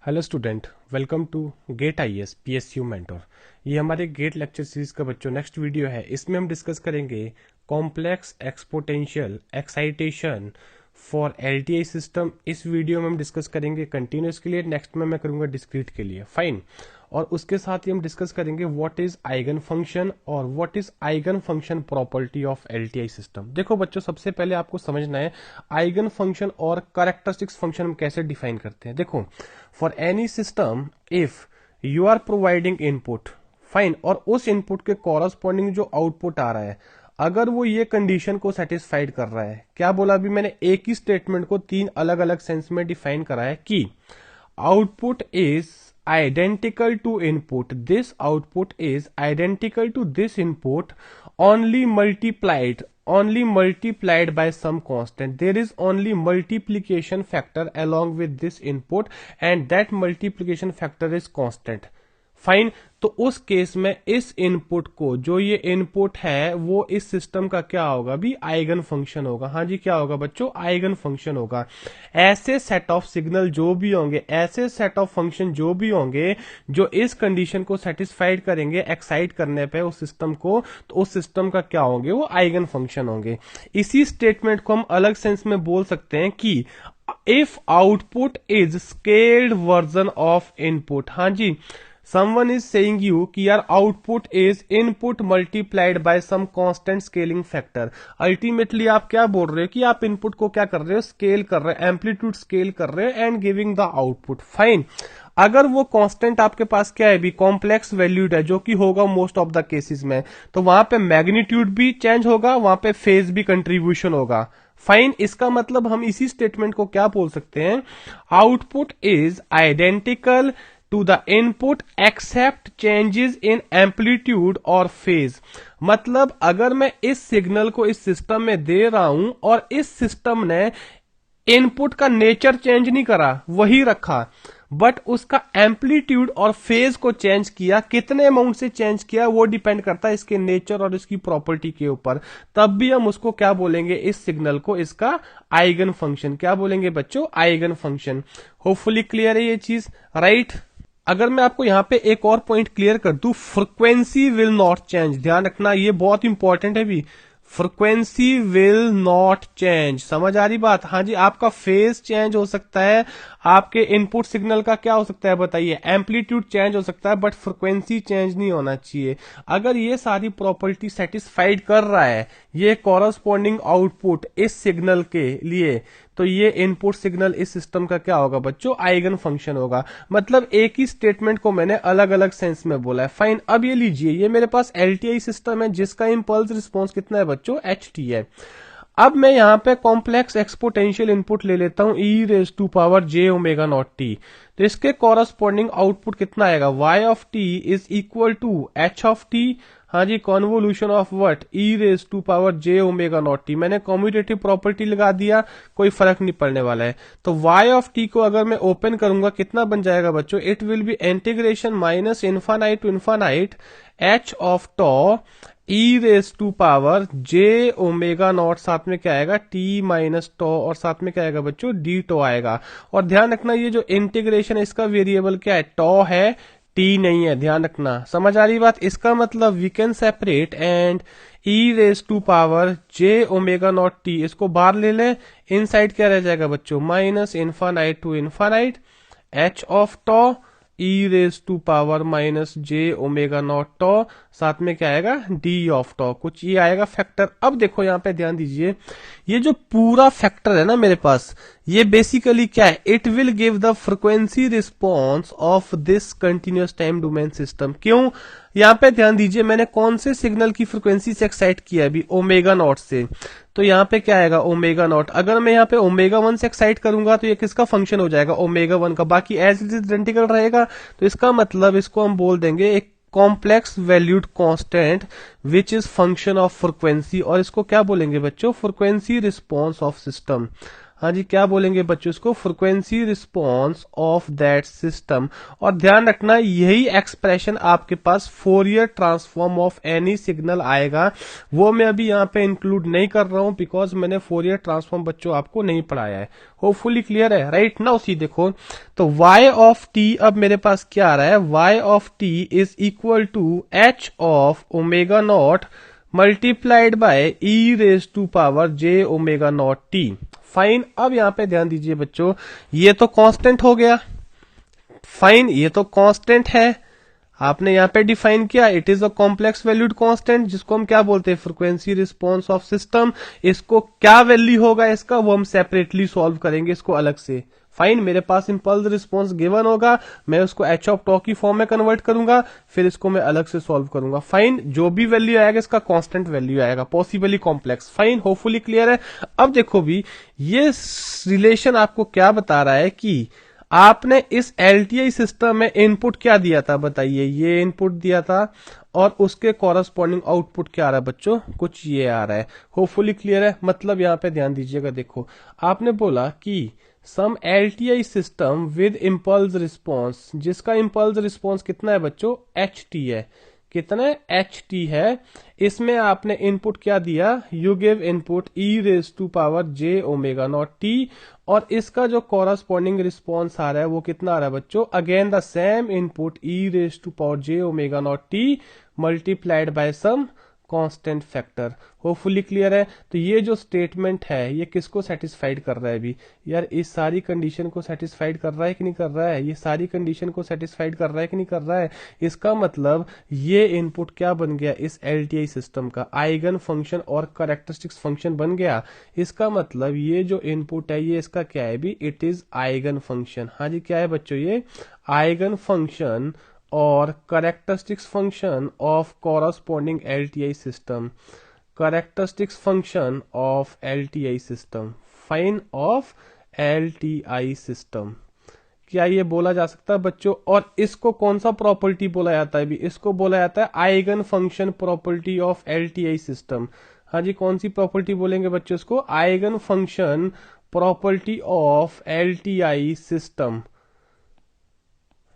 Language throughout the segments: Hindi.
Hello student, welcome to GATE IAS PSU mentor. ये हमारे गेट लेक्चर सीरीज का बच्चों नेक्स्ट वीडियो है। इसमें हम डिस्कस करेंगे complex exponential excitation for LTI system. इस वीडियो में हम डिस्कस करेंगे कंटिन्यूस के लिए, नेक्स्ट में मैं करूंगा डिस्क्रीट के लिए। फाइन। और उसके साथ ही हम डिस्कस करेंगे व्हाट इज आइगन फंक्शन और what is eigen function property of LTI system. देखो बच्चों, सबसे पहले आपको समझना है आइगन फंक्शन और कैरेक्टरिस्टिक्स फंक्शन हम कैसे डिफाइन करते हैं। देखो, for any system if you are providing input, fine, और उस इनपुट के कॉरस्पॉन्डिंग जो आउटपुट आ रहा है, अगर वो ये कंडीशन को सेटिस्फाइड कर रहा है, क्या बोला अभी मैंने, एक ही स्टेटमेंट को तीन अलग अलग सेंस में डिफाइन करा है कि output is identical to input, this output is identical to this input only multiplied by some constant. There is only multiplication factor along with this input and that multiplication factor is constant. Fine. तो उस केस में इस इनपुट को, जो ये इनपुट है, वो इस सिस्टम का क्या होगा भी, आइगन फंक्शन होगा। हाँ जी, क्या होगा बच्चों, आइगन फंक्शन होगा। ऐसे सेट ऑफ सिग्नल जो भी होंगे, ऐसे सेट ऑफ फंक्शन जो भी होंगे जो इस कंडीशन को सेटिस्फाइड करेंगे एक्साइट करने पे उस सिस्टम को, तो उस सिस्टम का क्या होंगे, वो आइगन फंक्शन होंगे। इसी स्टेटमेंट को हम अलग सेंस में बोल सकते हैं कि if output is scaled version of input. हाँ जी, someone is saying you कि यार output is input multiplied by some constant scaling factor। Ultimately आप क्या बोल रहे हो कि आप इनपुट को क्या कर रहे हो, स्केल कर रहे हो, एम्पलीट्यूड स्केल कर रहे हो and giving the output. Fine. अगर वो कांस्टेंट आपके पास क्या है भी, कॉम्प्लेक्स वैल्यूड है, जो कि होगा मोस्ट ऑफ द केसेस में, तो वहां पे मैग्नीट्यूड भी चेंज होगा, वहां पे फेज भी कंट्रीब्यूशन होगा। फाइन। इसका मतलब हम इसी स्टेटमेंट को क्या बोल सकते हैं, output is identical to the input except changes in amplitude और phase। मतलब अगर मैं इस सिग्नल को इस सिस्टम में दे रहा हूं और इस सिस्टम ने इनपुट का नेचर चेंज नहीं करा, वही रखा, बट उसका एम्पलीट्यूड और फेज को चेंज किया, कितने अमाउंट से चेंज किया वो डिपेंड करता है इसके नेचर और इसकी प्रॉपर्टी के ऊपर, तब भी हम उसको क्या बोलेंगे, इस सिग्नल को इसका आइगन फंक्शन। क्या बोलेंगे बच्चों, आइगन फंक्शन। होपफुली क्लियर है ये चीज, राइट। अगर मैं आपको यहां पे एक और पॉइंट क्लियर कर दूं, फ्रीक्वेंसी विल नॉट चेंज, ध्यान रखना ये बहुत इंपॉर्टेंट है भी, फ्रीक्वेंसी विल नॉट चेंज। समझ आ रही बात। हाँ जी, आपका फेज चेंज हो सकता है, आपके इनपुट सिग्नल का क्या हो सकता है बताइए, एम्पलीट्यूड चेंज हो सकता है, बट फ्रीक्वेंसी चेंज नहीं होना चाहिए। अगर ये सारी प्रॉपर्टी सेटिस्फाइड कर रहा है ये कॉरस्पॉन्डिंग आउटपुट इस सिग्नल के लिए, तो ये इनपुट सिग्नल इस सिस्टम का क्या होगा बच्चों, आइगन फंक्शन होगा। मतलब एक ही स्टेटमेंट को मैंने अलग अलग सेंस में बोला है। फाइन। अब ये लीजिए, ये मेरे पास एलटीआई सिस्टम है जिसका इंपल्स रिस्पॉन्स कितना है बच्चों, ht है। अब मैं यहां पे कॉम्प्लेक्स एक्सपोनेंशियल इनपुट ले लेता हूं e⁻j⍵0t, तो इसके कॉरस्पॉन्डिंग आउटपुट कितना आएगा, y of t is equal to h of t। हाँ जी, कॉन्वोल्यूशन ऑफ व्हाट, e⁻j⍵0t। मैंने कॉम्यूटेटिव प्रॉपर्टी लगा दिया, कोई फर्क नहीं पड़ने वाला है। तो y ऑफ t को अगर मैं ओपन करूंगा कितना बन जाएगा बच्चों, it will be integration minus infinite to infinite h of tau e⁻j⍵0, साथ में क्या आएगा, t माइनस टॉ, और साथ में क्या आएगा बच्चों, डी टॉ आएगा। और ध्यान रखना ये जो इंटीग्रेशन है इसका वेरिएबल क्या है, टॉ है, t नहीं है, ध्यान रखना। समझ आ रही बात। इसका मतलब we can separate and e⁻j⍵0t इसको बाहर ले लें, इनसाइड क्या रह जाएगा बच्चों, minus infinite to infinite h of tau e⁻j⍵0, साथ में क्या आएगा, d ऑफ टॉ, कुछ ये आएगा फैक्टर। अब देखो यहां पे ध्यान दीजिए, ये जो पूरा फैक्टर है ना मेरे पास, ये बेसिकली क्या है, it will give the frequency response of this continuous time domain system. क्यों, यहां पे ध्यान दीजिए, मैंने कौन से सिग्नल की फ्रीक्वेंसी से एक्साइट किया अभी, ω0 से, तो यहां पे क्या आएगा, ω0। अगर मैं यहां पे ω1 से एक्साइट करूंगा तो ये किसका फंक्शन हो जाएगा, ω1 का, बाकी एज इट इज आइडेंटिकल रहेगा। तो इसका मतलब इसको हम बोल देंगे एक complex valued constant which is function of frequency, और इसको क्या बोलेंगे बच्चों, फ्रीक्वेंसी रिस्पॉन्स ऑफ सिस्टम। हाँ जी, क्या बोलेंगे बच्चों इसको, frequency response of that system. और ध्यान रखना यही एक्सप्रेशन आपके पास Fourier transform of any signal आएगा, वो मैं अभी यहाँ पे इंक्लूड नहीं कर रहा हूं बिकॉज मैंने फोरियर ट्रांसफॉर्म बच्चों आपको नहीं पढ़ाया है। होपफुली क्लियर है, राइट। नाउ सी देखो, तो y ऑफ t अब मेरे पास क्या आ रहा है, y of t is equal to h of omega not multiplied by e raise to power j omega not t। Fine, अब यहां पे ध्यान दीजिए बच्चों, ये तो कांस्टेंट हो गया, फाइन, ये तो कांस्टेंट है, आपने यहां पे डिफाइन किया, it is a complex valued constant, जिसको हम क्या बोलते हैं, फ्रीक्वेंसी रिस्पांस ऑफ सिस्टम। इसको क्या वैल्यू होगा इसका, वो हम सेपरेटली सॉल्व करेंगे इसको अलग से। फाइन, मेरे पास इंपल्स रिस्पांस गिवन होगा, मैं उसको एच ऑफ टॉ की फॉर्म में कन्वर्ट करूंगा, फिर इसको मैं अलग से सॉल्व करूंगा। फाइन, जो भी वैल्यू आएगा इसका कांस्टेंट वैल्यू आएगा, possibly complex. Fine, hopefully clear है। अब देखो भी, ये रिलेशन आपको क्या बता रहा है कि आपने इस एलटीआई सिस्टम में इनपुट क्या दिया था, बताइए, ये इनपुट दिया था और उसके कॉरस्पॉन्डिंग आउटपुट क्या आ रहा है बच्चों, कुछ ये आ रहा है। होपफुली क्लियर है। मतलब यहां पे ध्यान दीजिएगा, देखो आपने बोला कि some LTI system with impulse response, जिसका इंपल्स रिस्पॉन्स कितना है बच्चों, एच टी है, कितना एच टी है, इसमें आपने इनपुट क्या दिया, you give input e raise to power j omega not t, और इसका जो कॉरस्पॉन्डिंग रिस्पॉन्स आ रहा है वो कितना आ रहा है बच्चों, again the same input e raise to power j omega not t multiplied by some constant factor. Hopefully clear है। तो ये जो स्टेटमेंट है ये किसको सेटिस्फाइड कर रहा है अभी, यार इस सारी कंडीशन को सेटिस्फाइड कर रहा है कि नहीं कर रहा है, ये सारी कंडीशन को सेटिस्फाइड कर रहा है कि नहीं कर रहा है। इसका मतलब ये इनपुट क्या बन गया, इस एलटीआई सिस्टम का आइगन फंक्शन और कैरेक्टरिस्टिक्स फंक्शन बन गया। इसका मतलब ये जो इनपुट है ये इसका क्या है भी, इट इज आइगन फंक्शन। हाँ जी, क्या है बच्चों, ये आइगन फंक्शन और characteristics function of corresponding LTI system, characteristics function of LTI system, fine of LTI system। क्या ये बोला जा सकता है बच्चों, और इसको कौन सा प्रॉपर्टी बोला जाता है भी, इसको बोला जाता है eigen function property of LTI system. हाँ जी, कौन सी प्रॉपर्टी बोलेंगे बच्चों इसको, eigen function property of LTI system.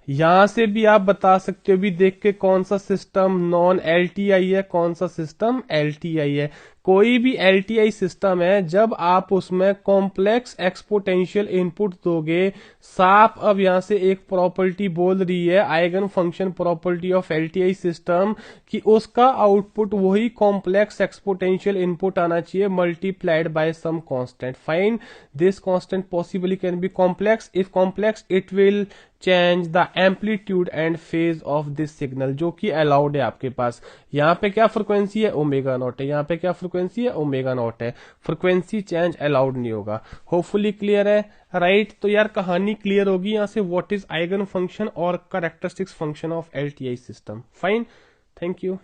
यहां से भी आप बता सकते हो भी देख के कौन सा सिस्टम नॉन एलटीआई है, कौन सा सिस्टम एलटीआई है। कोई भी एलटीआई सिस्टम है जब आप उसमें कॉम्प्लेक्स एक्सपोनेंशियल इनपुट दोगे, साफ अब यहां से एक प्रॉपर्टी बोल रही है eigen function property of LTI system कि उसका आउटपुट वही कॉम्प्लेक्स एक्सपोनेंशियल इनपुट आना चाहिए multiplied by some constant. Find this constant possibly can be complex, if complex it will change the amplitude and phase of this signal, जो कि अलाउड है आपके पास। यहाँ पे क्या फ्रिक्वेंसी है, ओमेगा नॉट है, यहाँ पे क्या फ्रिक्वेंसी है, ओमेगा नॉट है, फ्रिक्वेंसी चेंज अलाउड नहीं होगा। होपफुली क्लियर है, राइट। तो यार कहानी क्लियर होगी यहाँ से, व्हाट इज आइगन फंक्शन और characteristics function of LTI system. Fine, thank you.